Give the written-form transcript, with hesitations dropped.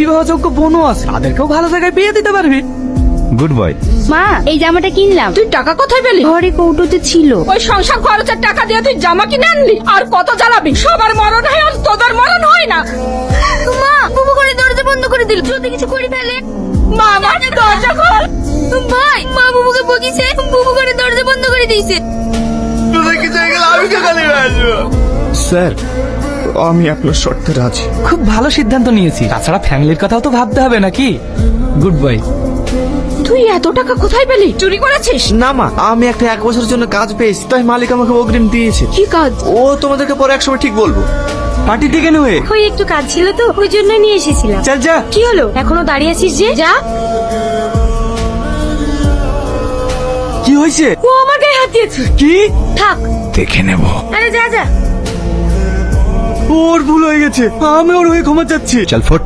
বিবাহযোগ্য বোনও আছে, তাদেরকেও ভালো জায়গায় বিয়ে দিতে পারবি। Good boy. মা, এই জামাটা কিনলাম। তুই টাকা কোথায় পেলি? ঘরে কৌটোতে ছিল। ওই সংসার খরচের টাকা দিয়ে তুই জামা কিনে আনলি? আর কত জ্বালাবি? সবার মরণ হয়, আর তোদের মরণ হয় না। মা, বুবু করে দরজা বন্ধ করে দিল, যদি কিছু করে ফেলে। মা, আমাকে দরজা খোল। ভাই, মা বুবুকে বকিছে, বুবু করে দরজা বন্ধ করে দিয়েছে। স্যার, আমি আপনার শর্তে রাজি। খুব ভালো সিদ্ধান্ত নিয়েছি, তাছাড়া ফ্যামিলির কথাও তো ভাবতে হবে নাকি। Good boy. তুই এত টাকা কোথায় পেলি? চুরি করেছিস? না মা, আমি একটা 1 বছরের জন্য কাজ পেয়েছি, তাই মালিক আমাকে অগ্রিম দিয়েছে। কি কাজ? ও তোমাদেরকে পরে একসময় ঠিক বলবো। পার্টি থেকে নয়, ওই একটু কাজ ছিল তো, ওই জন্যই নিয়ে এসেছিলাম। চল যা। কি হলো, এখনো দাঁড়িয়ে আছিস যে? যা। কি হয়েছে? ও আমার গায়ে হাত দিয়েছে। কি? থাক, দেখে নেব। আরে যা যা। ওর ভুল হয়ে গেছে, আমি ওর হয়ে ক্ষমা চাচ্ছি। চল ফুট।